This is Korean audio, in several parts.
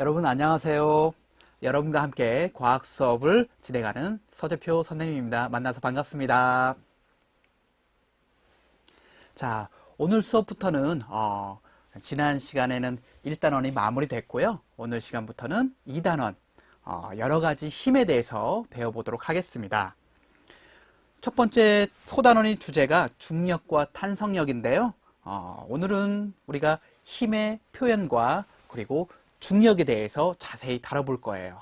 여러분 안녕하세요. 여러분과 함께 과학 수업을 진행하는 서재표 선생님입니다. 만나서 반갑습니다. 자, 오늘 수업부터는 지난 시간에는 1단원이 마무리됐고요. 오늘 시간부터는 2단원 여러 가지 힘에 대해서 배워보도록 하겠습니다. 첫 번째 소단원의 주제가 중력과 탄성력인데요. 오늘은 우리가 힘의 표현과 그리고 중력에 대해서 자세히 다뤄볼 거예요.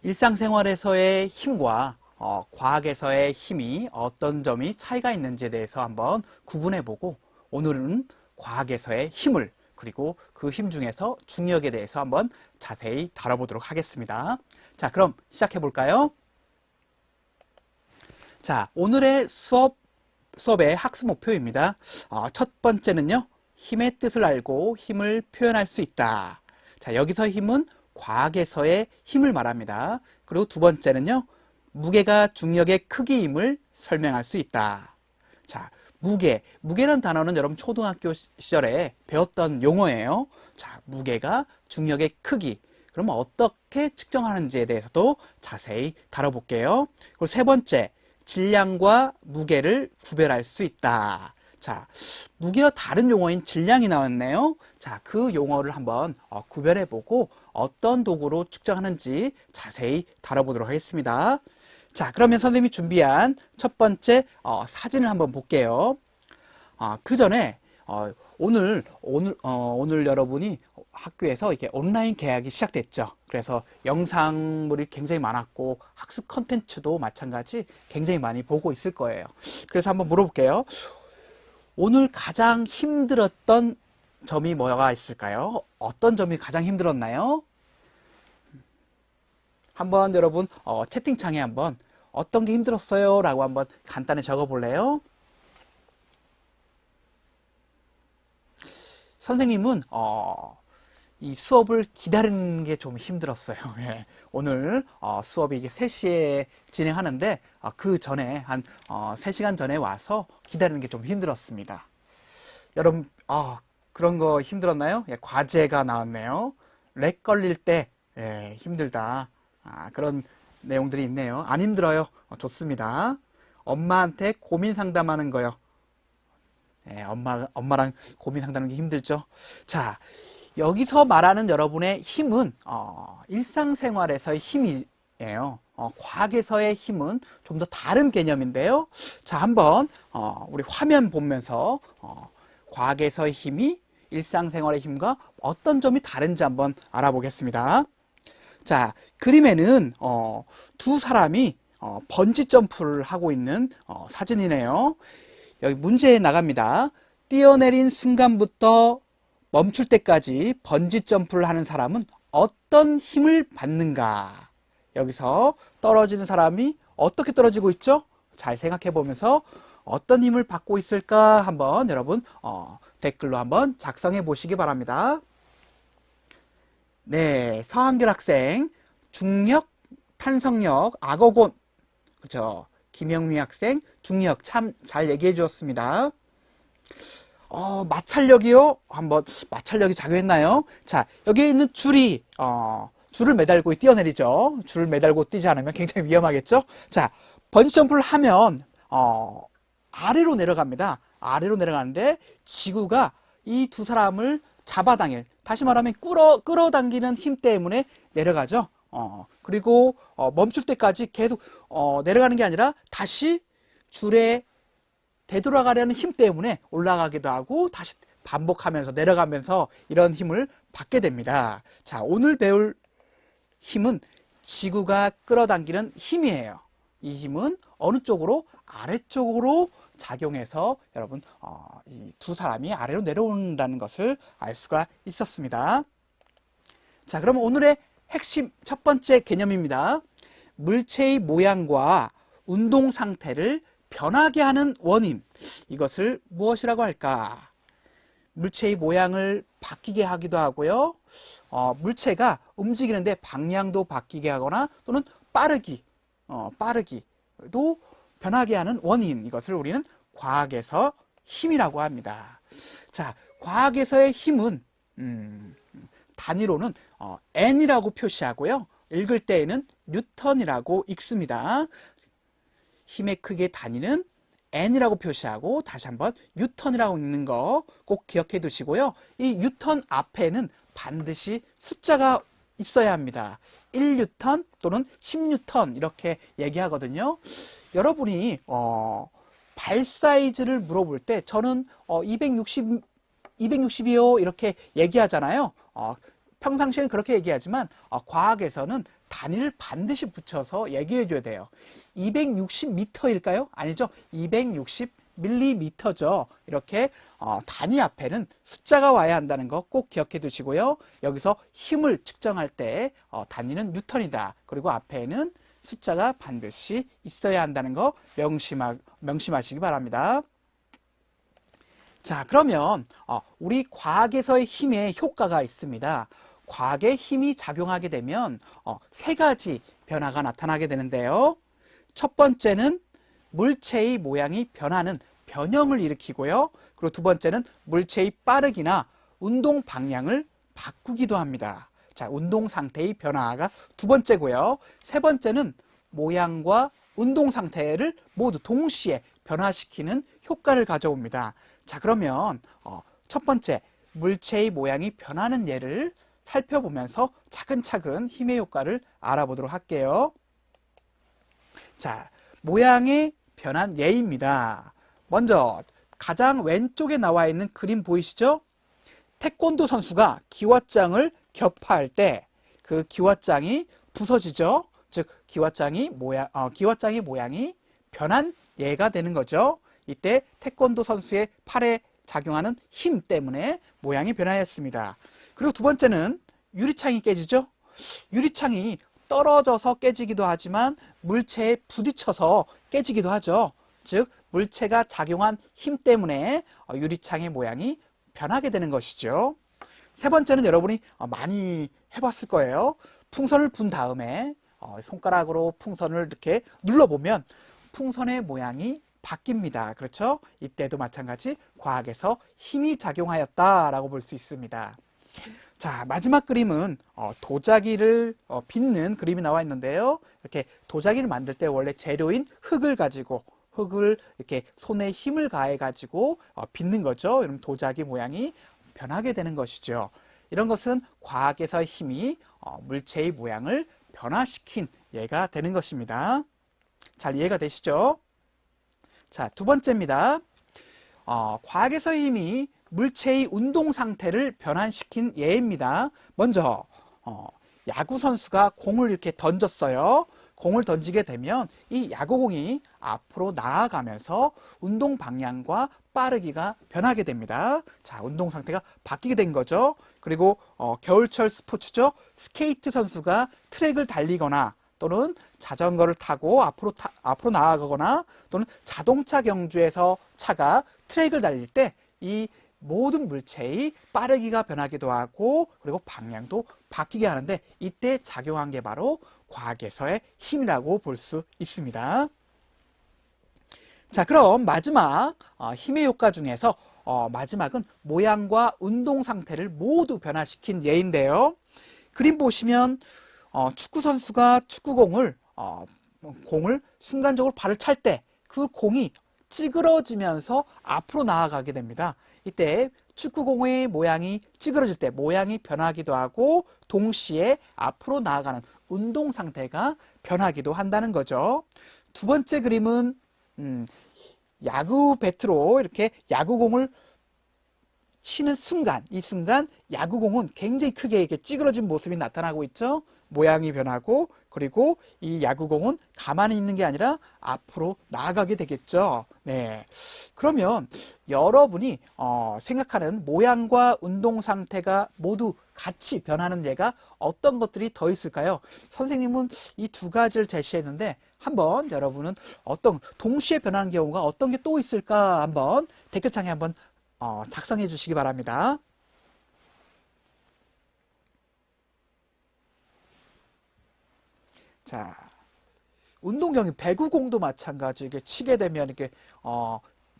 일상생활에서의 힘과 과학에서의 힘이 어떤 점이 차이가 있는지에 대해서 한번 구분해보고, 오늘은 과학에서의 힘을 그리고 그 힘 중에서 중력에 대해서 한번 자세히 다뤄보도록 하겠습니다. 자, 그럼 시작해 볼까요? 자, 오늘의 수업의 학습 목표입니다. 첫 번째는요, 힘의 뜻을 알고 힘을 표현할 수 있다. 자, 여기서 힘은 과학에서의 힘을 말합니다. 그리고 두 번째는요, 무게가 중력의 크기임을 설명할 수 있다. 자, 무게라는 단어는 여러분 초등학교 시절에 배웠던 용어예요. 자, 무게가 중력의 크기. 그러면 어떻게 측정하는지에 대해서도 자세히 다뤄볼게요. 그리고 세 번째, 질량과 무게를 구별할 수 있다. 자, 무게와 다른 용어인 질량이 나왔네요. 자, 그 용어를 한번 구별해보고 어떤 도구로 측정하는지 자세히 다뤄보도록 하겠습니다. 자, 그러면 선생님이 준비한 첫 번째 사진을 한번 볼게요. 그 전에 오늘 여러분이 학교에서 이렇게 온라인 개학이 시작됐죠. 그래서 영상물이 굉장히 많았고 학습 컨텐츠도 마찬가지 굉장히 많이 보고 있을 거예요. 그래서 한번 물어볼게요. 오늘 가장 힘들었던 점이 뭐가 있을까요? 어떤 점이 가장 힘들었나요? 한번 여러분 채팅창에 한번 어떤 게 힘들었어요? 라고 한번 간단히 적어 볼래요? 선생님은 이 수업을 기다리는 게 좀 힘들었어요. 예. 오늘 수업이 이게 3시에 진행하는데 그 전에 한 3시간 전에 와서 기다리는 게 좀 힘들었습니다. 여러분 그런 거 힘들었나요? 예, 과제가 나왔네요. 렉 걸릴 때 힘들다. 그런 내용들이 있네요. 안 힘들어요. 좋습니다. 엄마한테 고민 상담하는 거요. 엄마랑 고민 상담하는 게 힘들죠. 자, 여기서 말하는 여러분의 힘은 일상생활에서의 힘이에요. 과학에서의 힘은 좀 더 다른 개념인데요. 자, 한번 우리 화면 보면서 과학에서의 힘이 일상생활의 힘과 어떤 점이 다른지 한번 알아보겠습니다. 자, 그림에는 두 사람이 번지 점프를 하고 있는 사진이네요. 여기 문제 나갑니다. 뛰어내린 순간부터 멈출 때까지 번지 점프를 하는 사람은 어떤 힘을 받는가? 여기서 떨어지는 사람이 어떻게 떨어지고 있죠? 잘 생각해 보면서 어떤 힘을 받고 있을까? 한번 여러분 댓글로 한번 작성해 보시기 바랍니다. 네, 서한결 학생 중력, 탄성력, 악어곤. 그렇죠? 김영미 학생 중력 참 잘 얘기해 주었습니다. 마찰력이요? 한번 마찰력이 작용했나요? 자, 여기에 있는 줄이 줄을 매달고 뛰어내리죠. 줄을 매달고 뛰지 않으면 굉장히 위험하겠죠? 자, 번지점프를 하면 아래로 내려갑니다. 아래로 내려가는데 지구가 이 두 사람을 다시 말하면 끌어당기는 힘 때문에 내려가죠. 그리고 멈출 때까지 계속 내려가는 게 아니라 다시 줄에 되돌아가려는 힘 때문에 올라가기도 하고 다시 반복하면서 내려가면서 이런 힘을 받게 됩니다. 자, 오늘 배울 힘은 지구가 끌어당기는 힘이에요. 이 힘은 어느 쪽으로? 아래쪽으로 작용해서 여러분 이 두 사람이 아래로 내려온다는 것을 알 수가 있었습니다. 자, 그럼 오늘의 핵심 첫 번째 개념입니다. 물체의 모양과 운동 상태를 변하게 하는 원인, 이것을 무엇이라고 할까? 물체의 모양을 바뀌게 하기도 하고요. 물체가 움직이는데 방향도 바뀌게 하거나 또는 빠르기도 변하게 하는 원인, 이것을 우리는 과학에서 힘이라고 합니다. 자, 과학에서의 힘은 단위로는 N이라고 표시하고요. 읽을 때에는 뉴턴이라고 읽습니다. 힘의 크기의 단위는 N이라고 표시하고 다시 한번 뉴턴이라고 읽는 거 꼭 기억해 두시고요. 이 뉴턴 앞에는 반드시 숫자가 있어야 합니다. 1뉴턴 또는 10뉴턴 이렇게 얘기하거든요. 여러분이 발 사이즈를 물어볼 때 저는 260이요 이렇게 얘기하잖아요. 평상시에는 그렇게 얘기하지만 과학에서는 단위를 반드시 붙여서 얘기해 줘야 돼요. 260m일까요? 아니죠. 260mm죠. 이렇게 단위 앞에는 숫자가 와야 한다는 거 꼭 기억해 두시고요. 여기서 힘을 측정할 때 단위는 뉴턴이다. 그리고 앞에는 숫자가 반드시 있어야 한다는 거 명심하시기 바랍니다. 자, 그러면 우리 과학에서의 힘에 효과가 있습니다. 과학의 힘이 작용하게 되면 세 가지 변화가 나타나게 되는데요. 첫 번째는 물체의 모양이 변하는 변형을 일으키고요. 그리고 두 번째는 물체의 빠르기나 운동 방향을 바꾸기도 합니다. 자, 운동 상태의 변화가 두 번째고요. 세 번째는 모양과 운동 상태를 모두 동시에 변화시키는 효과를 가져옵니다. 자, 그러면 첫 번째 물체의 모양이 변하는 예를 살펴보면서 차근차근 힘의 효과를 알아보도록 할게요. 자, 모양의 변한 예입니다. 먼저 가장 왼쪽에 나와 있는 그림 보이시죠? 태권도 선수가 기왓장을 격파할 때 그 기왓장이 부서지죠. 즉 기왓장의 모양이 변한 예가 되는 거죠. 이때 태권도 선수의 팔에 작용하는 힘 때문에 모양이 변하였습니다. 그리고 두 번째는 유리창이 깨지죠. 유리창이 떨어져서 깨지기도 하지만 물체에 부딪혀서 깨지기도 하죠. 즉 물체가 작용한 힘 때문에 유리창의 모양이 변하게 되는 것이죠. 세 번째는 여러분이 많이 해봤을 거예요. 풍선을 분 다음에 손가락으로 풍선을 이렇게 눌러보면 풍선의 모양이 바뀝니다. 그렇죠? 이때도 마찬가지 과학에서 힘이 작용하였다라고 볼 수 있습니다. 자, 마지막 그림은 도자기를 빚는 그림이 나와 있는데요. 이렇게 도자기를 만들 때 원래 재료인 흙을 가지고 흙을 이렇게 손에 힘을 가해 가지고 빚는 거죠. 그럼 도자기 모양이 변하게 되는 것이죠. 이런 것은 과학에서의 힘이 물체의 모양을 변화시킨 예가 되는 것입니다. 잘 이해가 되시죠? 자, 두 번째입니다. 과학에서의 힘이 물체의 운동 상태를 변환시킨 예입니다. 먼저 야구 선수가 공을 이렇게 던졌어요. 공을 던지게 되면 이 야구공이 앞으로 나아가면서 운동 방향과 빠르기가 변하게 됩니다. 자, 운동 상태가 바뀌게 된 거죠. 그리고 겨울철 스포츠죠. 스케이트 선수가 트랙을 달리거나 또는 자전거를 타고 앞으로 나아가거나 또는 자동차 경주에서 차가 트랙을 달릴 때 이 모든 물체의 빠르기가 변하기도 하고 그리고 방향도 바뀌게 하는데 이때 작용한 게 바로 과학에서의 힘이라고 볼 수 있습니다. 자, 그럼 마지막 힘의 효과 중에서 마지막은 모양과 운동 상태를 모두 변화시킨 예인데요. 그림 보시면 축구 선수가 축구공을 순간적으로 발을 찰 때 그 공이 찌그러지면서 앞으로 나아가게 됩니다. 이때 축구공의 모양이 찌그러질 때 모양이 변하기도 하고 동시에 앞으로 나아가는 운동 상태가 변하기도 한다는 거죠. 두 번째 그림은 야구 배트로 이렇게 야구공을 치는 순간, 이 순간 야구공은 굉장히 크게 이렇게 찌그러진 모습이 나타나고 있죠. 모양이 변하고 그리고 이 야구공은 가만히 있는 게 아니라 앞으로 나아가게 되겠죠. 네. 그러면 여러분이 생각하는 모양과 운동 상태가 모두 같이 변하는 예가 어떤 것들이 더 있을까요? 선생님은 이 두 가지를 제시했는데 한번 여러분은 어떤 동시에 변하는 경우가 어떤 게 또 있을까 한번 댓글창에 한번 작성해 주시기 바랍니다. 자, 운동 경기 배구공도 마찬가지. 이게 치게 되면 이렇게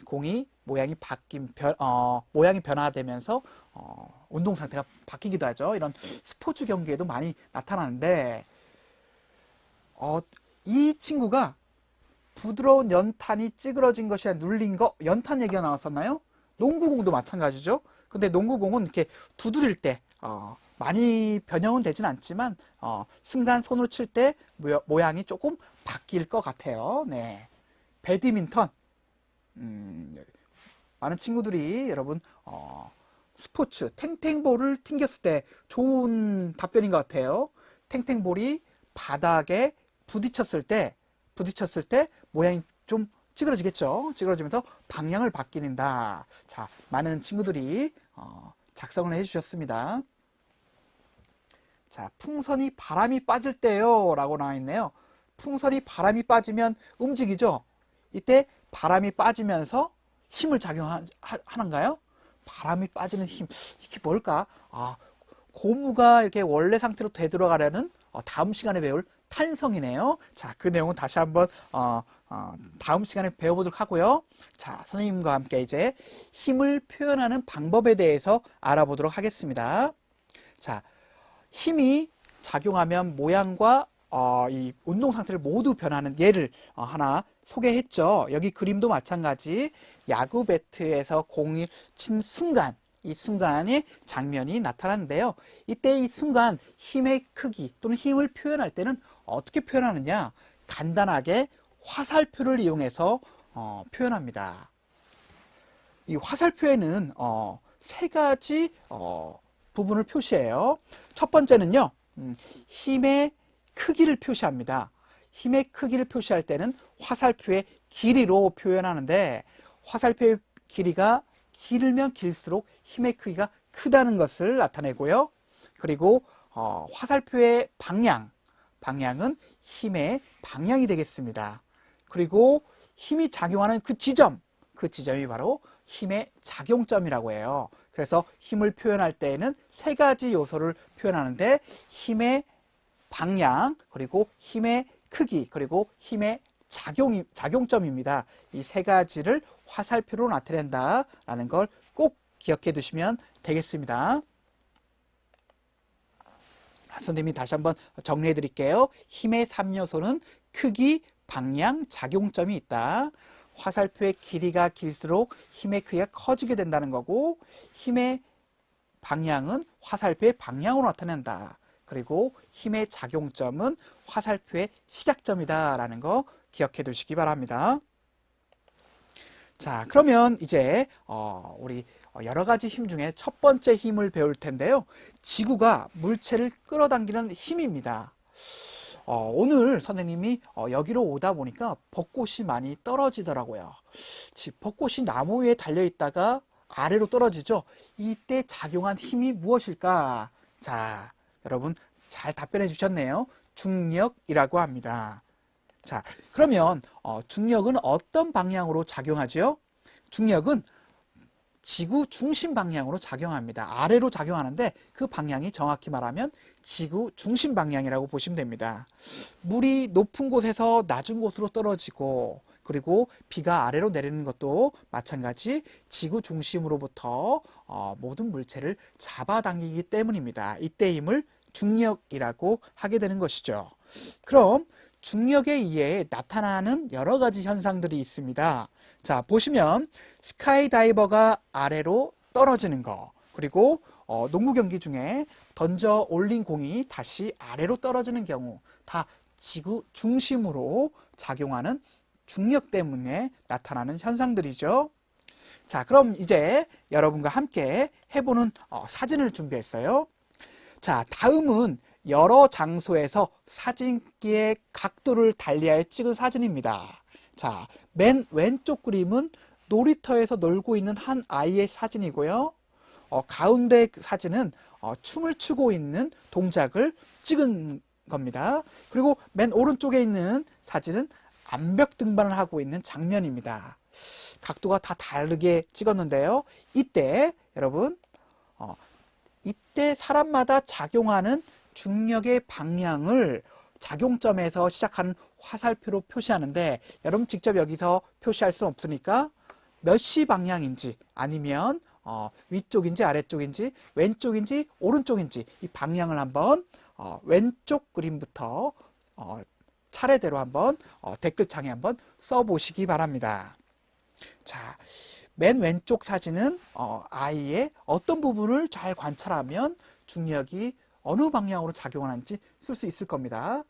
공이 모양이 변화되면서 운동 상태가 바뀌기도 하죠. 이런 스포츠 경기에도 많이 나타나는데 이 친구가 부드러운 연탄이 찌그러진 것이 눌린 거, 연탄 얘기가 나왔었나요? 농구공도 마찬가지죠. 근데 농구공은 이렇게 두드릴 때 많이 변형은 되진 않지만 순간 손으로 칠 때 모양이 조금 바뀔 것 같아요. 네. 배드민턴. 많은 친구들이 여러분 스포츠 탱탱볼을 튕겼을 때 좋은 답변인 것 같아요. 탱탱볼이 바닥에 부딪혔을 때 모양이 좀 찌그러지겠죠. 찌그러지면서 방향을 바뀐다. 자, 많은 친구들이 작성을 해주셨습니다. 자, 풍선이 바람이 빠질 때요 라고 나와 있네요. 풍선이 바람이 빠지면 움직이죠. 이때 바람이 빠지면서 힘을 작용하는가요? 바람이 빠지는 힘, 이게 뭘까? 고무가 이렇게 원래 상태로 되돌아가려는 다음 시간에 배울 탄성이네요. 자, 그 내용은 다시 한번 다음 시간에 배워보도록 하고요. 자, 선생님과 함께 이제 힘을 표현하는 방법에 대해서 알아보도록 하겠습니다. 자, 힘이 작용하면 모양과 이 운동 상태를 모두 변하는 예를 하나 소개했죠. 여기 그림도 마찬가지. 야구 배트에서 공이 친 순간, 이 순간의 장면이 나타나는데요. 이때 이 순간 힘의 크기 또는 힘을 표현할 때는 어떻게 표현하느냐? 간단하게 화살표를 이용해서 표현합니다. 이 화살표에는 세 가지 부분을 표시해요. 첫 번째는요, 힘의 크기를 표시합니다. 힘의 크기를 표시할 때는 화살표의 길이로 표현하는데, 화살표의 길이가 길면 길수록 힘의 크기가 크다는 것을 나타내고요. 그리고 화살표의 방향은 힘의 방향이 되겠습니다. 그리고 힘이 작용하는 그 지점이 바로 힘의 작용점이라고 해요. 그래서 힘을 표현할 때에는 세 가지 요소를 표현하는데, 힘의 방향, 그리고 힘의 크기, 그리고 힘의 작용점입니다. 이 세 가지를 화살표로 나타낸다라는 걸 꼭 기억해 두시면 되겠습니다. 선생님이 다시 한번 정리해 드릴게요. 힘의 3요소는 크기, 방향, 작용점이 있다. 화살표의 길이가 길수록 힘의 크기가 커지게 된다는 거고, 힘의 방향은 화살표의 방향으로 나타낸다. 그리고 힘의 작용점은 화살표의 시작점이다 라는 거 기억해 두시기 바랍니다. 자, 그러면 이제 우리 여러 가지 힘 중에 첫 번째 힘을 배울 텐데요. 지구가 물체를 끌어당기는 힘입니다. 오늘 선생님이 여기로 오다 보니까 벚꽃이 많이 떨어지더라고요. 벚꽃이 나무 위에 달려있다가 아래로 떨어지죠. 이때 작용한 힘이 무엇일까? 자, 여러분 잘 답변해 주셨네요. 중력이라고 합니다. 자, 그러면 중력은 어떤 방향으로 작용하죠? 중력은 지구 중심 방향으로 작용합니다. 아래로 작용하는데 그 방향이 정확히 말하면 지구 중심 방향이라고 보시면 됩니다. 물이 높은 곳에서 낮은 곳으로 떨어지고, 그리고 비가 아래로 내리는 것도 마찬가지 지구 중심으로부터 모든 물체를 잡아당기기 때문입니다. 이때 힘을 중력이라고 하게 되는 것이죠. 그럼 중력에 의해 나타나는 여러 가지 현상들이 있습니다. 자, 보시면 스카이다이버가 아래로 떨어지는 거, 그리고 농구 경기 중에 던져 올린 공이 다시 아래로 떨어지는 경우, 다 지구 중심으로 작용하는 중력 때문에 나타나는 현상들이죠. 자, 그럼 이제 여러분과 함께 해보는 사진을 준비했어요. 자, 다음은 여러 장소에서 사진기의 각도를 달리하여 찍은 사진입니다. 자, 맨 왼쪽 그림은 놀이터에서 놀고 있는 한 아이의 사진이고요. 가운데 사진은 춤을 추고 있는 동작을 찍은 겁니다. 그리고 맨 오른쪽에 있는 사진은 암벽 등반을 하고 있는 장면입니다. 각도가 다 다르게 찍었는데요. 이때 여러분, 이때 사람마다 작용하는 중력의 방향을 작용점에서 시작하는 화살표로 표시하는데, 여러분 직접 여기서 표시할 수는 없으니까 몇 시 방향인지 아니면 위쪽인지 아래쪽인지 왼쪽인지 오른쪽인지 이 방향을 한번 왼쪽 그림부터 차례대로 한번 댓글창에 한번 써보시기 바랍니다. 자, 맨 왼쪽 사진은 아이의 어떤 부분을 잘 관찰하면 중력이 어느 방향으로 작용하는지 쓸 수 있을 겁니다.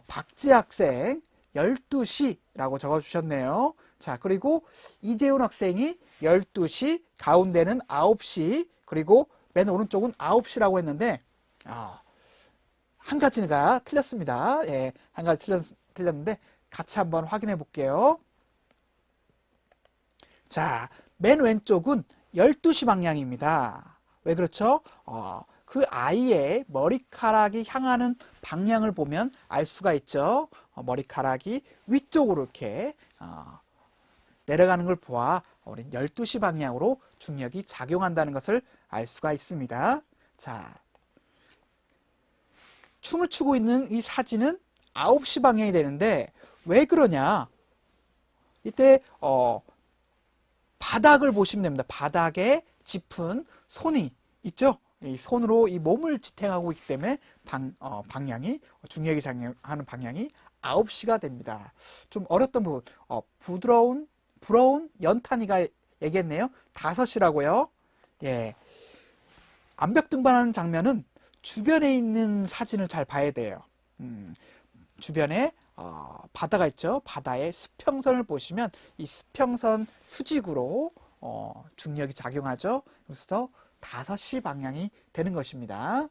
박지 학생 12시라고 적어주셨네요. 자, 그리고 이재훈 학생이 12시, 가운데는 9시, 그리고 맨 오른쪽은 9시라고 했는데 한 가지가 틀렸습니다. 예, 한 가지 틀렸는데 같이 한번 확인해 볼게요. 자, 맨 왼쪽은 12시 방향입니다. 왜 그렇죠? 그 아이의 머리카락이 향하는 방향을 보면 알 수가 있죠. 머리카락이 위쪽으로 이렇게 내려가는 걸 보아 우린 12시 방향으로 중력이 작용한다는 것을 알 수가 있습니다. 자, 춤을 추고 있는 이 사진은 9시 방향이 되는데 왜 그러냐? 이때 바닥을 보시면 됩니다. 바닥에 짚은 손이 있죠? 이 손으로 이 몸을 지탱하고 있기 때문에 방향이 중력이 작용하는 방향이 9시가 됩니다. 좀 어렵던 부분 부러운 연탄이가 얘기했네요. 5시라고요. 예, 암벽 등반하는 장면은 주변에 있는 사진을 잘 봐야 돼요. 주변에 바다가 있죠. 바다의 수평선을 보시면 이 수평선 수직으로 중력이 작용하죠. 그래서 5시 방향이 되는 것입니다.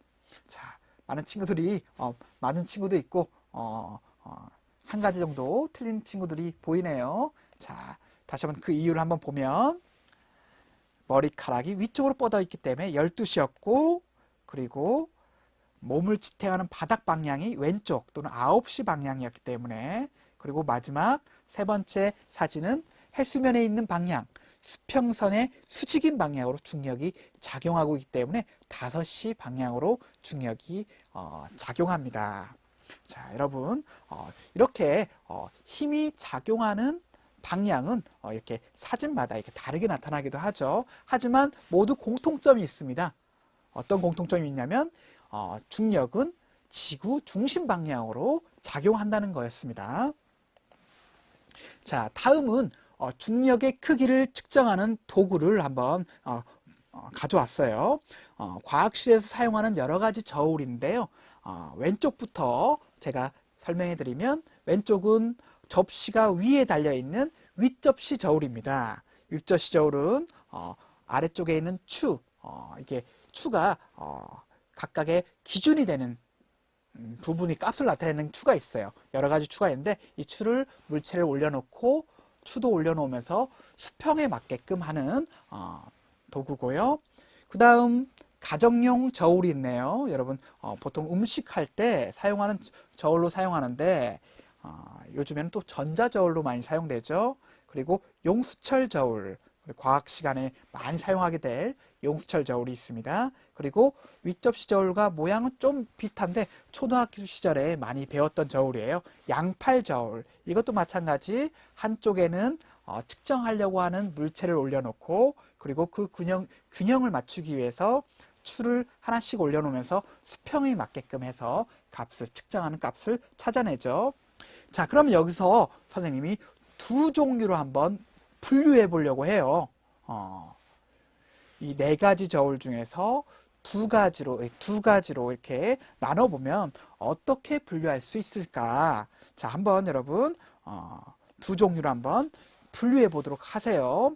자, 많은 친구도 있고 한 가지 정도 틀린 친구들이 보이네요. 자, 다시 한번 그 이유를 한번 보면 머리카락이 위쪽으로 뻗어 있기 때문에 12시였고, 그리고 몸을 지탱하는 바닥 방향이 왼쪽 또는 9시 방향이었기 때문에, 그리고 마지막 세 번째 사진은 해수면에 있는 방향, 수평선의 수직인 방향으로 중력이 작용하고 있기 때문에 5시 방향으로 중력이 작용합니다. 자, 여러분, 이렇게 힘이 작용하는 방향은 이렇게 사진마다 이렇게 다르게 나타나기도 하죠. 하지만 모두 공통점이 있습니다. 어떤 공통점이 있냐면 중력은 지구 중심 방향으로 작용한다는 거였습니다. 자, 다음은 중력의 크기를 측정하는 도구를 한번 가져왔어요. 과학실에서 사용하는 여러 가지 저울인데요. 왼쪽부터 제가 설명해 드리면, 왼쪽은 접시가 위에 달려있는 윗접시 저울입니다. 윗접시 저울은 아래쪽에 있는 이게 추가 각각의 기준이 되는 부분이 값을 나타내는 추가 있어요. 여러 가지 추가 있는데 이 추를 물체를 올려놓고 추도 올려놓으면서 수평에 맞게끔 하는 도구고요. 그 다음 가정용 저울이 있네요. 여러분 보통 음식할 때 사용하는 저울로 사용하는데 요즘에는 또 전자저울로 많이 사용되죠. 그리고 용수철 저울, 과학 시간에 많이 사용하게 될 용수철 저울이 있습니다. 그리고 윗접시 저울과 모양은 좀 비슷한데 초등학교 시절에 많이 배웠던 저울이에요. 양팔 저울. 이것도 마찬가지, 한쪽에는 측정하려고 하는 물체를 올려놓고, 그리고 그 균형을 맞추기 위해서 추를 하나씩 올려놓으면서 수평에 맞게끔 해서 측정하는 값을 찾아내죠. 자, 그럼 여기서 선생님이 두 종류로 한번 분류해 보려고 해요. 이 네 가지 저울 중에서 두 가지로 이렇게 나눠보면 어떻게 분류할 수 있을까? 자, 한번 여러분 두 종류로 한번 분류해 보도록 하세요.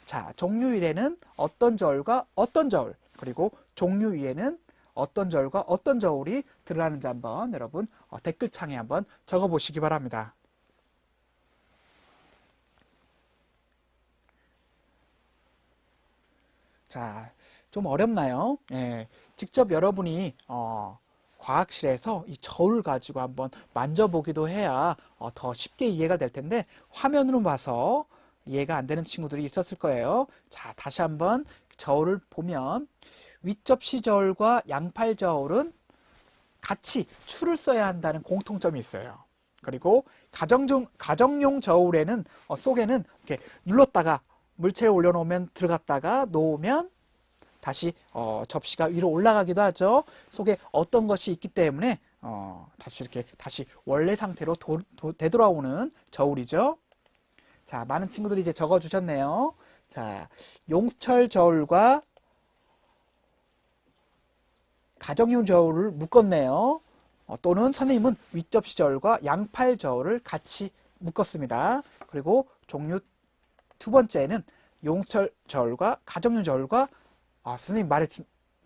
자, 종류 1에는 어떤 저울과 어떤 저울, 그리고 종류 2에는 어떤 저울과 어떤 저울이 들어가는지 한번 여러분 댓글창에 한번 적어 보시기 바랍니다. 자, 좀 어렵나요? 예, 직접 여러분이 과학실에서 이 저울 가지고 한번 만져보기도 해야 더 쉽게 이해가 될 텐데, 화면으로 봐서 이해가 안 되는 친구들이 있었을 거예요. 자, 다시 한번 저울을 보면 윗접시 저울과 양팔 저울은 같이 추를 써야 한다는 공통점이 있어요. 그리고 가정용 저울에는 속에는 이렇게 눌렀다가 물체를 올려놓으면 들어갔다가 놓으면 다시 접시가 위로 올라가기도 하죠. 속에 어떤 것이 있기 때문에 다시 이렇게 다시 원래 상태로 되돌아오는 저울이죠. 자, 많은 친구들이 이제 적어주셨네요. 자, 용철 저울과 가정용 저울을 묶었네요. 또는 선생님은 윗접시 저울과 양팔 저울을 같이 묶었습니다. 그리고 종류 두 번째는 용철 저울과 가정용 저울과 선생님 말을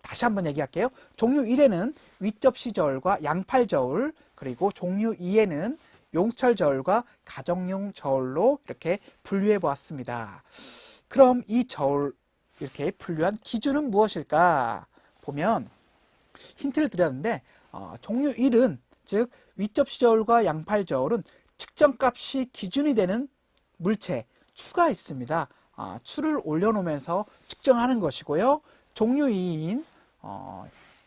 다시 한번 얘기할게요. 종류 1에는 윗접시 저울과 양팔 저울, 그리고 종류 2에는 용철 저울과 가정용 저울로 이렇게 분류해 보았습니다. 그럼 이 저울 이렇게 분류한 기준은 무엇일까? 보면 힌트를 드렸는데 종류 1은 즉 윗접시 저울과 양팔 저울은 측정값이 기준이 되는 물체 추가 있습니다. 추를 올려놓으면서 측정하는 것이고요. 종류 2인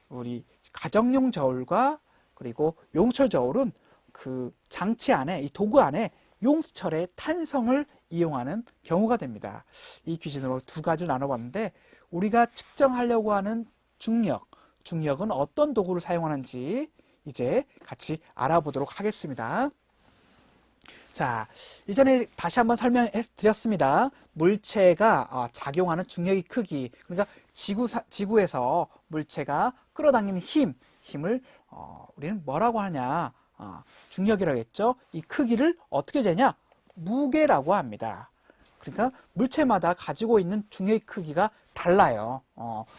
우리 가정용 저울과 그리고 용철 저울은 그 장치 안에, 이 도구 안에 용수철의 탄성을 이용하는 경우가 됩니다. 이 기준으로 두 가지를 나눠봤는데 우리가 측정하려고 하는 중력은 어떤 도구를 사용하는지 이제 같이 알아보도록 하겠습니다. 자, 이전에 다시 한번 설명해 드렸습니다. 물체가 작용하는 중력의 크기, 그러니까 지구에서 물체가 끌어당기는 힘을 우리는 뭐라고 하냐? 중력이라고 했죠. 이 크기를 어떻게 되냐? 무게라고 합니다. 그러니까 물체마다 가지고 있는 중력의 크기가 달라요.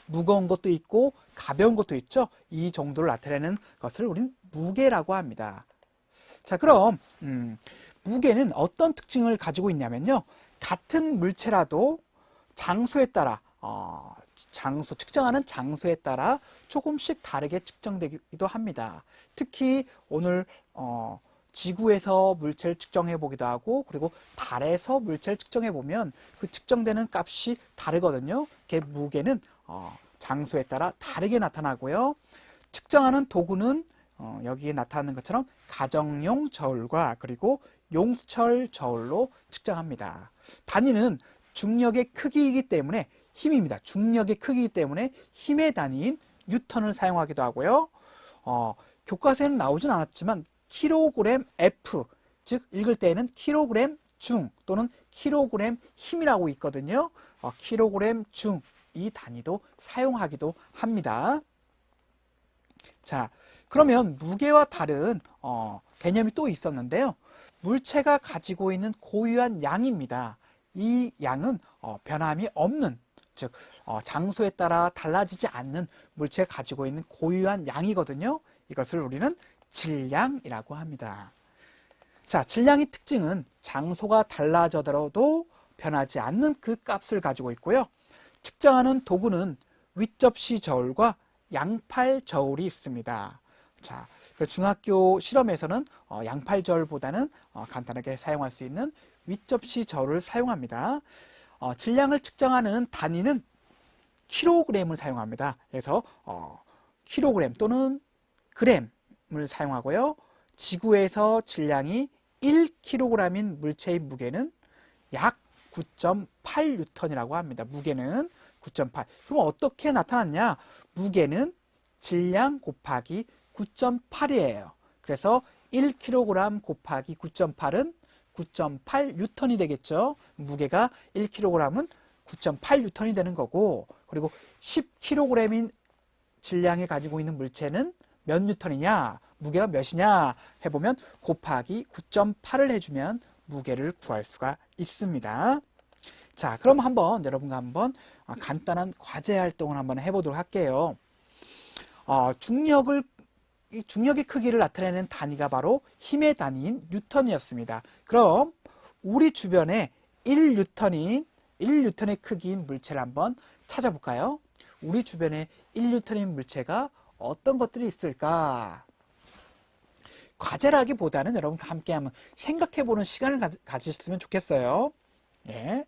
무거운 것도 있고 가벼운 것도 있죠. 이 정도를 나타내는 것을 우리는 무게라고 합니다. 자, 그럼 무게는 어떤 특징을 가지고 있냐면요. 같은 물체라도 장소에 따라 측정하는 장소에 따라 조금씩 다르게 측정되기도 합니다. 특히 오늘 지구에서 물체를 측정해 보기도 하고 그리고 달에서 물체를 측정해 보면 그 측정되는 값이 다르거든요. 무게는 장소에 따라 다르게 나타나고요. 측정하는 도구는 여기에 나타나는 것처럼 가정용 저울과 그리고 용철 저울로 측정합니다. 단위는 중력의 크기이기 때문에 힘입니다. 중력의 크기이기 때문에 힘의 단위인 뉴턴을 사용하기도 하고요. 교과서에는 나오진 않았지만 킬로그램 F, 즉 읽을 때에는 킬로그램 중 또는 킬로그램 힘이라고 있거든요. 킬로그램 중 이 단위도 사용하기도 합니다. 자, 그러면 무게와 다른 개념이 또 있었는데요. 물체가 가지고 있는 고유한 양입니다. 이 양은 변함이 없는, 즉 장소에 따라 달라지지 않는 물체가 가지고 있는 고유한 양이거든요. 이것을 우리는 질량이라고 합니다. 자, 질량의 특징은 장소가 달라져도 변하지 않는 그 값을 가지고 있고요. 측정하는 도구는 윗접시 저울과 양팔 저울이 있습니다. 자, 중학교 실험에서는 양팔 저울보다는 간단하게 사용할 수 있는 윗접시 저울을 사용합니다. 질량을 측정하는 단위는 킬로그램을 사용합니다. 그래서 킬로그램 또는 그램을 사용하고요. 지구에서 질량이 1kg인 물체의 무게는 약 9.8N이라고 합니다. 무게는 9.8. 그럼 어떻게 나타났냐? 무게는 질량 곱하기 9.8이에요. 그래서 1kg 곱하기 9.8은 9.8N이 되겠죠. 무게가 1kg은 9.8N이 되는 거고, 그리고 10kg인 질량을 가지고 있는 물체는 몇 뉴턴이냐, 무게가 몇이냐 해보면 곱하기 9.8을 해주면 무게를 구할 수가 있습니다. 자, 그럼 여러분과 한번 간단한 과제 활동을 한번 해보도록 할게요. 중력의 크기를 나타내는 단위가 바로 힘의 단위인 뉴턴이었습니다. 그럼 우리 주변에 1뉴턴의 크기인 물체를 한번 찾아볼까요? 우리 주변에 1뉴턴인 물체가 어떤 것들이 있을까? 과제라기보다는 여러분과 함께 한번 생각해보는 시간을 가지셨으면 좋겠어요. 예.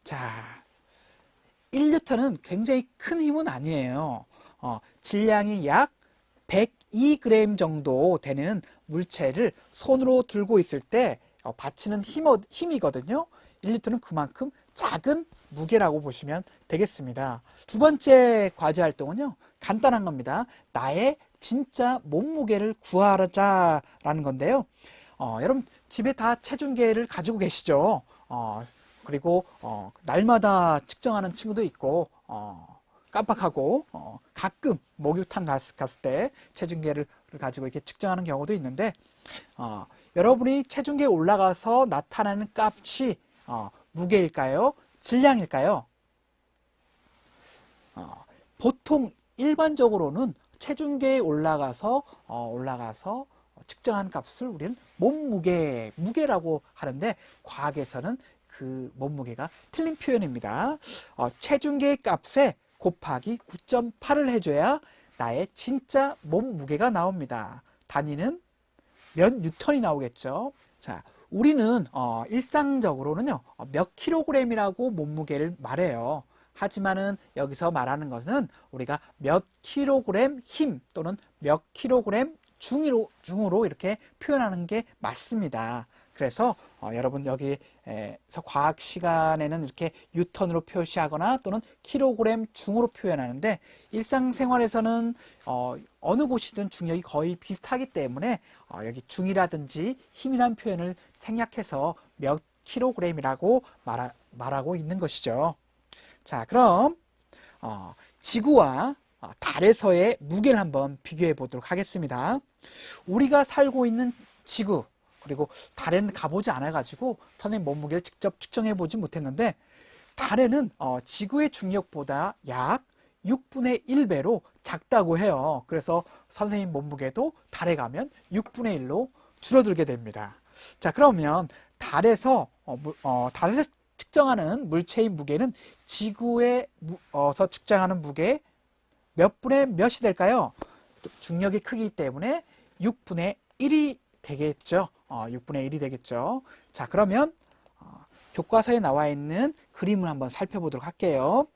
자, 1뉴턴은 굉장히 큰 힘은 아니에요. 질량이 약 102g 정도 되는 물체를 손으로 들고 있을 때 받치는 힘이거든요. 1뉴턴은 그만큼 작은 무게라고 보시면 되겠습니다. 두 번째 과제 활동은요, 간단한 겁니다. 나의 진짜 몸무게를 구하자라는 건데요. 여러분 집에 다 체중계를 가지고 계시죠? 그리고 날마다 측정하는 친구도 있고 깜빡하고 가끔 목욕탕 갔을 때 체중계를 가지고 이렇게 측정하는 경우도 있는데, 여러분이 체중계에 올라가서 나타나는 값이 무게일까요? 질량일까요? 보통 일반적으로는 체중계에 올라가서 측정한 값을 우리는 무게라고 하는데, 과학에서는 그 몸무게가 틀린 표현입니다. 체중계의 값에 곱하기 9.8을 해줘야 나의 진짜 몸무게가 나옵니다. 단위는 몇 뉴턴이 나오겠죠. 자, 우리는 일상적으로는요, 몇 킬로그램이라고 몸무게를 말해요. 하지만은 여기서 말하는 것은 우리가 몇 킬로그램 힘 또는 몇 킬로그램 중으로 이렇게 표현하는 게 맞습니다. 그래서 여러분 여기에서 과학 시간에는 이렇게 뉴턴으로 표시하거나 또는 킬로그램 중으로 표현하는데, 일상생활에서는 어느 곳이든 중력이 거의 비슷하기 때문에 여기 중이라든지 힘이라는 표현을 생략해서 몇 킬로그램이라고 말하고 있는 것이죠. 자, 그럼 지구와 달에서의 무게를 한번 비교해 보도록 하겠습니다. 우리가 살고 있는 지구, 그리고 달에는 가보지 않아 가지고 선생님 몸무게를 직접 측정해 보지 못했는데, 달에는 지구의 중력보다 약 6분의 1배로 작다고 해요. 그래서 선생님 몸무게도 달에 가면 6분의 1로 줄어들게 됩니다. 자, 그러면 달에서 측정하는 물체의 무게는 지구에서 측정하는 무게 몇 분의 몇이 될까요? 중력이 크기 때문에 6분의 1이 되겠죠. 6분의 1이 되겠죠. 자, 그러면 교과서에 나와 있는 그림을 한번 살펴보도록 할게요.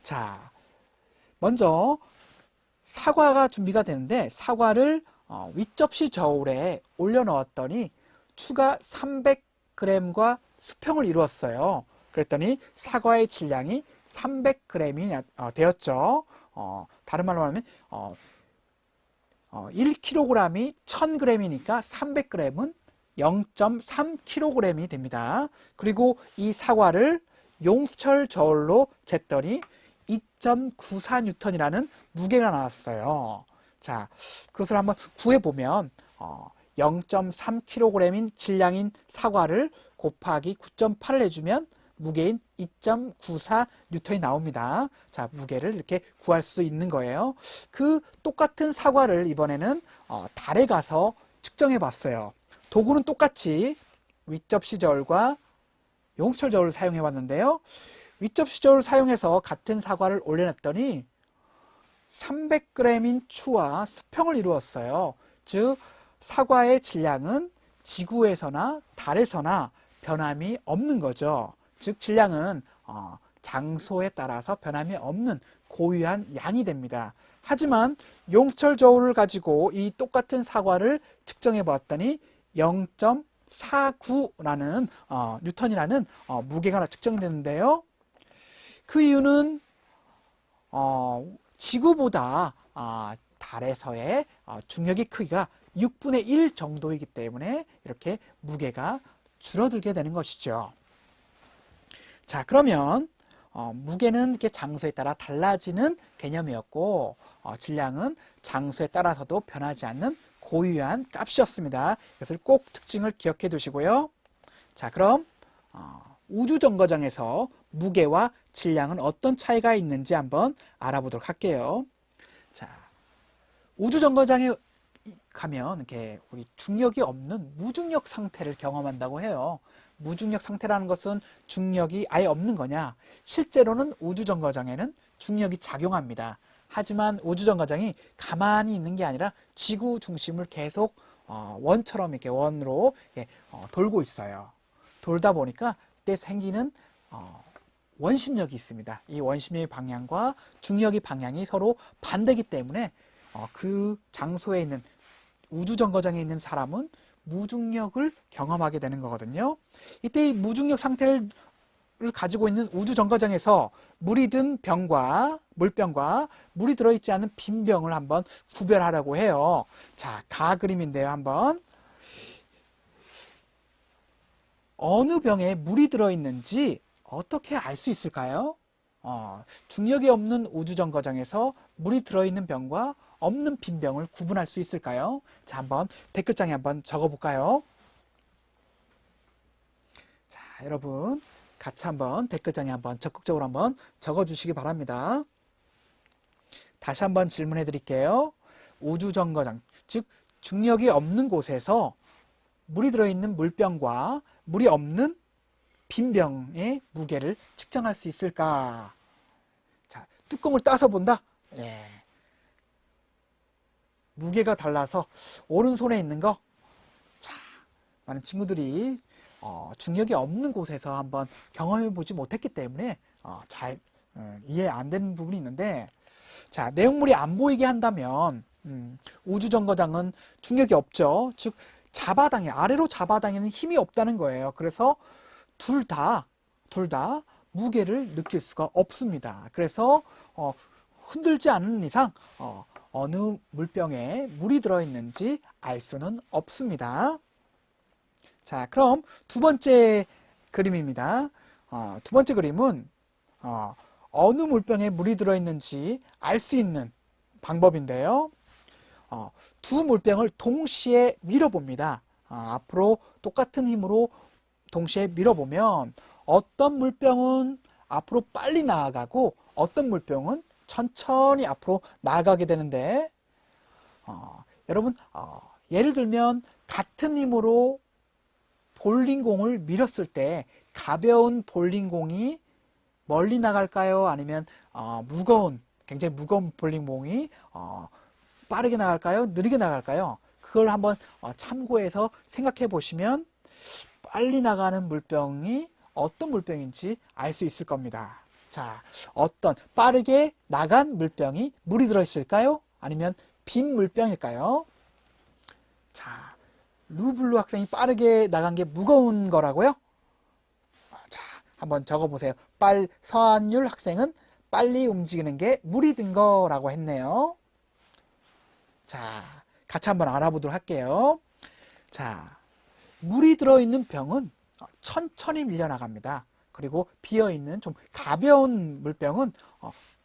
자, 먼저 사과가 준비가 되는데, 사과를 윗접시 저울에 올려 넣었더니 추가 300g과 수평을 이루었어요. 그랬더니 사과의 질량이 300g이 되었죠. 다른 말로 하면 1kg이 1000g이니까 300g은 0.3kg이 됩니다. 그리고 이 사과를 용수철 저울로 쟀더니 2.94N이라는 무게가 나왔어요. 자, 그것을 한번 구해보면 0.3kg인 질량인 사과를 곱하기 9.8을 해주면 무게인 2.94N이 나옵니다. 자, 무게를 이렇게 구할 수 있는 거예요. 그 똑같은 사과를 이번에는 달에 가서 측정해 봤어요. 도구는 똑같이 윗접시 저울과 용수철 저울을 사용해 봤는데요. 윗접시 저울을 사용해서 같은 사과를 올려놨더니 300g인 추와 수평을 이루었어요. 즉, 사과의 질량은 지구에서나 달에서나 변함이 없는 거죠. 즉, 질량은 장소에 따라서 변함이 없는 고유한 양이 됩니다. 하지만 용수철 저울을 가지고 이 똑같은 사과를 측정해 보았더니 0.49라는 뉴턴이라는 무게가 측정이 되는데요. 그 이유는 지구보다 달에서의 중력의 크기가 6분의 1 정도이기 때문에 이렇게 무게가 줄어들게 되는 것이죠. 자, 그러면 무게는 이렇게 장소에 따라 달라지는 개념이었고, 질량은 장소에 따라서도 변하지 않는 고유한 값이었습니다. 이것을 꼭 특징을 기억해 두시고요. 자, 그럼 우주정거장에서 무게와 질량은 어떤 차이가 있는지 한번 알아보도록 할게요. 자, 우주정거장에 가면 이렇게 우리 중력이 없는 무중력 상태를 경험한다고 해요. 무중력 상태라는 것은 중력이 아예 없는 거냐? 실제로는 우주정거장에는 중력이 작용합니다. 하지만 우주정거장이 가만히 있는 게 아니라 지구 중심을 계속 원처럼 이렇게 원으로 돌고 있어요. 돌다 보니까 그때 생기는 원심력이 있습니다. 이 원심력의 방향과 중력의 방향이 서로 반대이기 때문에 그 장소에 있는 우주정거장에 있는 사람은 무중력을 경험하게 되는 거거든요. 이때 이 무중력 상태를 가지고 있는 우주정거장에서 물이 든 병과 물병과 물이 들어있지 않은 빈 병을 한번 구별하려고 해요. 자, 가 그림인데요. 한번 어느 병에 물이 들어있는지 어떻게 알 수 있을까요? 중력이 없는 우주정거장에서 물이 들어있는 병과 없는 빈 병을 구분할 수 있을까요? 자, 한번 댓글장에 한번 적어볼까요? 자, 여러분 같이 한번 댓글장에 한번 적극적으로 한번 적어주시기 바랍니다. 다시 한번 질문해 드릴게요. 우주정거장, 즉 중력이 없는 곳에서 물이 들어있는 물병과 물이 없는 빈 병의 무게를 측정할 수 있을까? 자, 뚜껑을 따서 본다? 예. 무게가 달라서 오른손에 있는 거, 자, 많은 친구들이 중력이 없는 곳에서 한번 경험해 보지 못했기 때문에 잘 이해 안 되는 부분이 있는데, 자, 내용물이 안 보이게 한다면 우주정거장은 중력이 없죠. 즉 아래로 잡아당기는 힘이 없다는 거예요. 그래서 둘 다 무게를 느낄 수가 없습니다. 그래서 흔들지 않는 이상 어느 물병에 물이 들어있는지 알 수는 없습니다. 자, 그럼 두 번째 그림입니다. 두 번째 그림은 어느 물병에 물이 들어있는지 알 수 있는 방법인데요. 두 물병을 동시에 밀어봅니다. 앞으로 똑같은 힘으로 동시에 밀어보면 어떤 물병은 앞으로 빨리 나아가고 어떤 물병은 천천히 앞으로 나아가게 되는데, 여러분 예를 들면 같은 힘으로 볼링공을 밀었을 때 가벼운 볼링공이 멀리 나갈까요? 아니면 굉장히 무거운 볼링공이 빠르게 나갈까요? 느리게 나갈까요? 그걸 한번 참고해서 생각해 보시면 빨리 나가는 물병이 어떤 물병인지 알 수 있을 겁니다. 자, 어떤 빠르게 나간 물병이 물이 들어있을까요? 아니면 빈 물병일까요? 자, 루블루 학생이 빠르게 나간 게 무거운 거라고요? 자, 한번 적어보세요. 서한율 학생은 빨리 움직이는 게 물이 든 거라고 했네요. 자, 같이 한번 알아보도록 할게요. 자, 물이 들어있는 병은 천천히 밀려나갑니다. 그리고 비어있는 좀 가벼운 물병은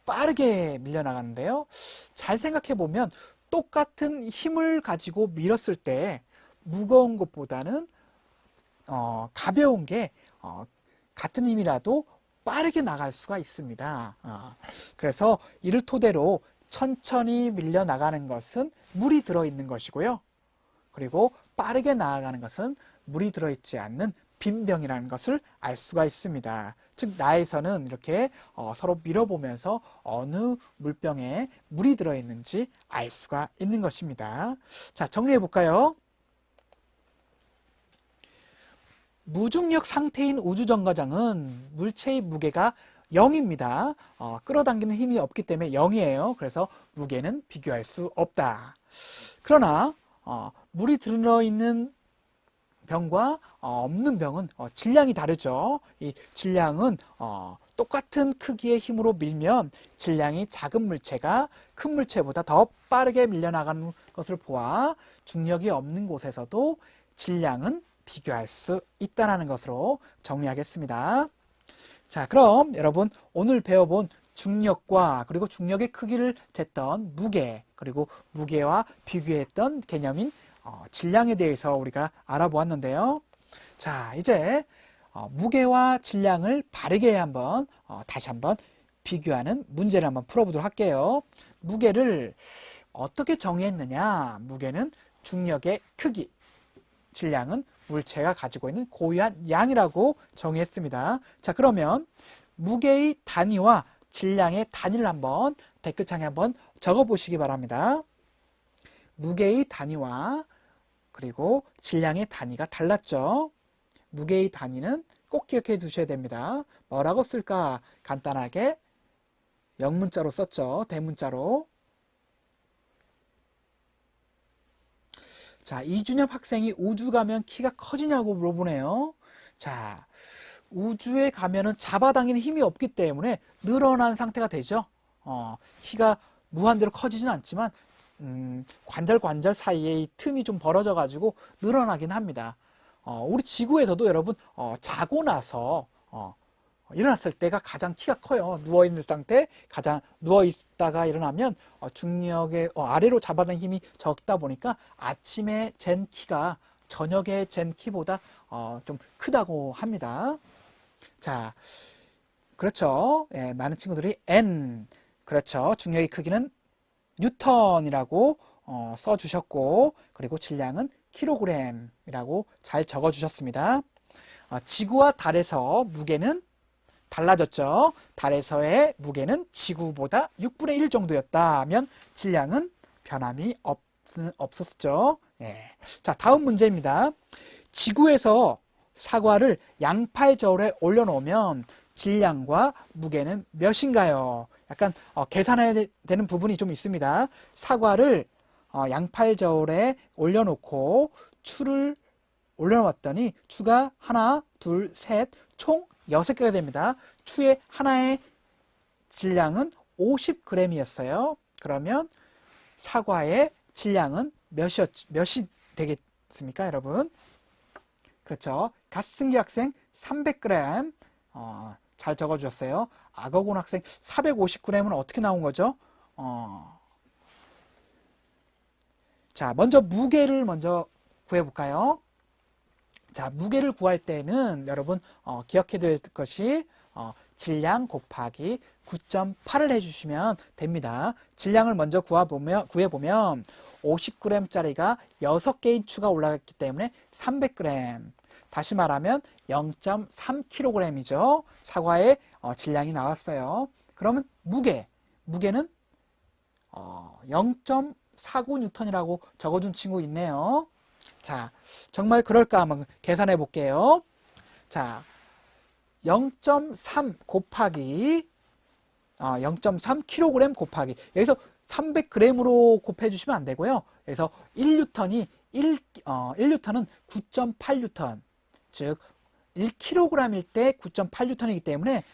빠르게 밀려나가는데요. 잘 생각해 보면 똑같은 힘을 가지고 밀었을 때 무거운 것보다는 가벼운 게 같은 힘이라도 빠르게 나갈 수가 있습니다. 그래서 이를 토대로 천천히 밀려나가는 것은 물이 들어있는 것이고요. 그리고 빠르게 나아가는 것은 물이 들어있지 않는 빈 병이라는 것을 알 수가 있습니다. 즉 나에서는 이렇게 서로 밀어보면서 어느 물병에 물이 들어있는지 알 수가 있는 것입니다. 자, 정리해 볼까요? 무중력 상태인 우주정거장은 물체의 무게가 0입니다. 끌어당기는 힘이 없기 때문에 0이에요. 그래서 무게는 비교할 수 없다. 그러나 물이 들어있는 병과 없는 병은 질량이 다르죠. 이 질량은 똑같은 크기의 힘으로 밀면 질량이 작은 물체가 큰 물체보다 더 빠르게 밀려나가는 것을 보아 중력이 없는 곳에서도 질량은 비교할 수 있다는 것으로 정리하겠습니다. 자, 그럼 여러분 오늘 배워본 중력과 그리고 중력의 크기를 쟀던 무게, 그리고 무게와 비교했던 개념인 질량에 대해서 우리가 알아보았는데요. 자, 이제 무게와 질량을 바르게 한번 다시 한번 비교하는 문제를 한번 풀어보도록 할게요. 무게를 어떻게 정의했느냐? 무게는 중력의 크기, 질량은 물체가 가지고 있는 고유한 양이라고 정의했습니다. 자, 그러면 무게의 단위와 질량의 단위를 한번 댓글창에 한번 적어보시기 바랍니다. 무게의 단위와 그리고 질량의 단위가 달랐죠. 무게의 단위는 꼭 기억해 두셔야 됩니다. 뭐라고 쓸까? 간단하게 영문자로 썼죠. 대문자로. 자, 이준엽 학생이 우주 가면 키가 커지냐고 물어보네요. 자, 우주에 가면은 잡아당기는 힘이 없기 때문에 늘어난 상태가 되죠. 키가 무한대로 커지진 않지만 관절 사이에 이 틈이 좀 벌어져 가지고 늘어나긴 합니다. 우리 지구에서도 여러분 자고 나서 일어났을 때가 가장 키가 커요. 누워있는 상태, 가장 누워있다가 일어나면 중력의 아래로 잡아당기는 힘이 적다 보니까 아침에 잰 키가 저녁에 잰 키보다 좀 크다고 합니다. 자, 그렇죠. 예, 많은 친구들이 N, 그렇죠. 중력의 크기는 뉴턴이라고 써주셨고, 그리고 질량은 킬로그램이라고 잘 적어주셨습니다. 지구와 달에서 무게는 달라졌죠. 달에서의 무게는 지구보다 6분의 1 정도였다면 질량은 변함이 없었죠. 예. 자, 다음 문제입니다. 지구에서 사과를 양팔 저울에 올려놓으면 질량과 무게는 몇인가요? 약간 계산해야 되는 부분이 좀 있습니다. 사과를 양팔 저울에 올려놓고 추를 올려놓았더니 추가 하나, 둘, 셋, 총 6개가 됩니다. 추의 하나의 질량은 50g이었어요. 그러면 사과의 질량은 몇이 되겠습니까, 여러분? 그렇죠. 갓승기 학생 300g 잘 적어주셨어요. 악어군 학생 450g은 어떻게 나온 거죠? 자, 먼저 무게를 먼저 구해볼까요? 자, 무게를 구할 때는 여러분 기억해야 될 것이 질량 곱하기 9.8을 해주시면 됩니다. 질량을 먼저 구해보면 50g짜리가 6개의 추가 올라갔기 때문에 300g. 다시 말하면 0.3kg이죠. 사과의 질량이 나왔어요. 그러면 무게는 0.49N이라고 적어준 친구 있네요. 자, 정말 그럴까 한번 계산해 볼게요. 자, 0.3 곱하기 0.3kg 곱하기 여기서 300g으로 곱해 주시면 안 되고요. 그래서 1N은 9.8N, 즉 1kg일 때 9.8N이기 때문에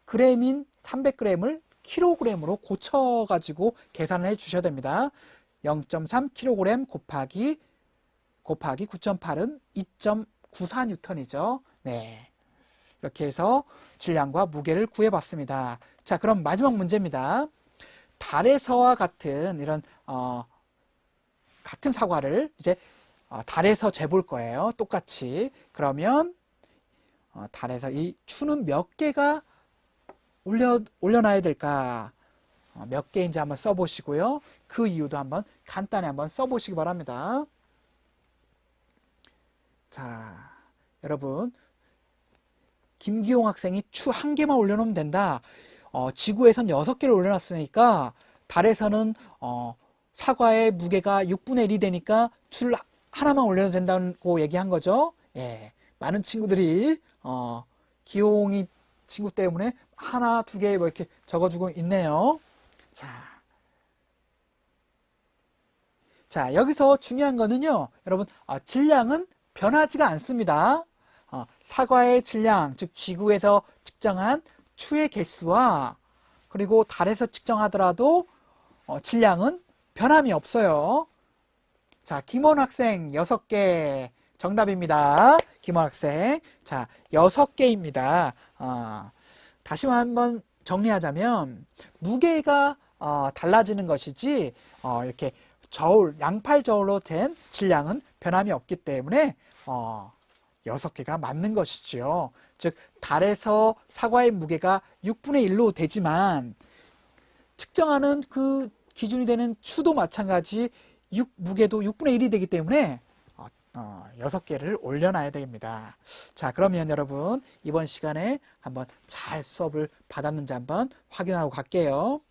그램인 300g을 kg으로 고쳐 가지고 계산을 해 주셔야 됩니다. 0.3kg 곱하기 9.8은 2.94N이죠. 네. 이렇게 해서 질량과 무게를 구해봤습니다. 자, 그럼 마지막 문제입니다. 달에서와 같은 이런 같은 사과를 이제 달에서 재볼 거예요. 똑같이. 그러면 달에서 이 추는 몇 개가 올려놔야 될까? 몇 개인지 한번 써보시고요. 그 이유도 한번 간단히 한번 써보시기 바랍니다. 자, 여러분, 김기용 학생이 추 1개만 올려놓으면 된다. 지구에선 6개를 올려놨으니까 달에서는 사과의 무게가 6분의 1이 되니까 추를 하나만 올려도 된다고 얘기한 거죠. 예, 많은 친구들이 기용이 친구 때문에 하나, 2개 뭐 이렇게 적어주고 있네요. 자, 여기서 중요한 거는요, 여러분, 질량은 변하지가 않습니다. 사과의 질량, 즉 지구에서 측정한 추의 개수와 그리고 달에서 측정하더라도 질량은 변함이 없어요. 자, 김원 학생 6개 정답입니다. 김원 학생. 자, 6개입니다. 다시 한번 정리하자면 무게가 달라지는 것이지 이렇게 양팔 저울로 된 질량은 변함이 없기 때문에 6개가 맞는 것이지요. 즉 달에서 사과의 무게가 6분의 1로 되지만 측정하는 그 기준이 되는 추도 마찬가지 무게도 6분의 1이 되기 때문에 6개를 올려놔야 됩니다. 자, 그러면 여러분 이번 시간에 한번 잘 수업을 받았는지 한번 확인하고 갈게요.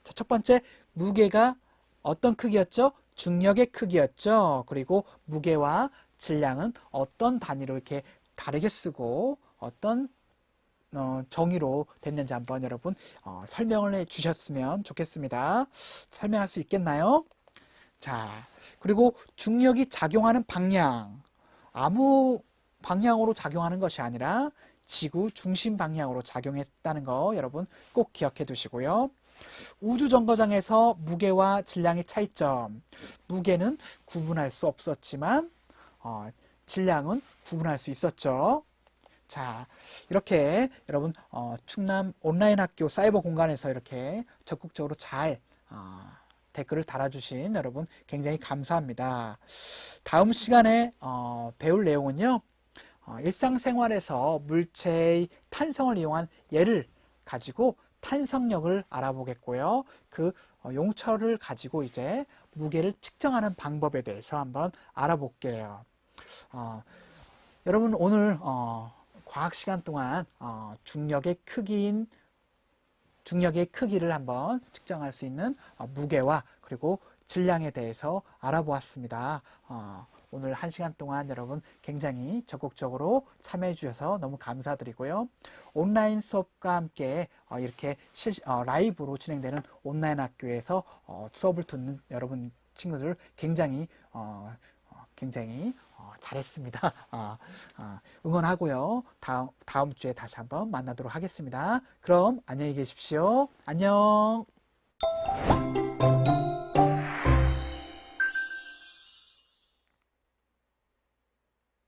자, 첫 번째, 무게가 어떤 크기였죠? 중력의 크기였죠. 그리고 무게와 질량은 어떤 단위로 이렇게 다르게 쓰고 어떤 정의로 됐는지 한번 여러분 설명을 해 주셨으면 좋겠습니다. 설명할 수 있겠나요? 자, 그리고 중력이 작용하는 방향, 아무 방향으로 작용하는 것이 아니라 지구 중심 방향으로 작용했다는 거 여러분 꼭 기억해 두시고요. 우주정거장에서 무게와 질량의 차이점. 무게는 구분할 수 없었지만 질량은 구분할 수 있었죠. 자, 이렇게 여러분 충남 온라인 학교 사이버 공간에서 이렇게 적극적으로 잘 댓글을 달아주신 여러분 굉장히 감사합니다. 다음 시간에 배울 내용은요. 일상생활에서 물체의 탄성을 이용한 예를 가지고 탄성력을 알아보겠고요. 그 용처를 가지고 이제 무게를 측정하는 방법에 대해서 한번 알아볼게요. 여러분 오늘 과학 시간 동안 중력의 크기를 한번 측정할 수 있는 무게와 그리고 질량에 대해서 알아보았습니다. 오늘 1시간 동안 여러분 굉장히 적극적으로 참여해 주셔서 너무 감사드리고요. 온라인 수업과 함께 이렇게 라이브로 진행되는 온라인 학교에서 수업을 듣는 여러분 친구들 굉장히 잘했습니다. 응원하고요. 다음 주에 다시 한번 만나도록 하겠습니다. 그럼 안녕히 계십시오. 안녕.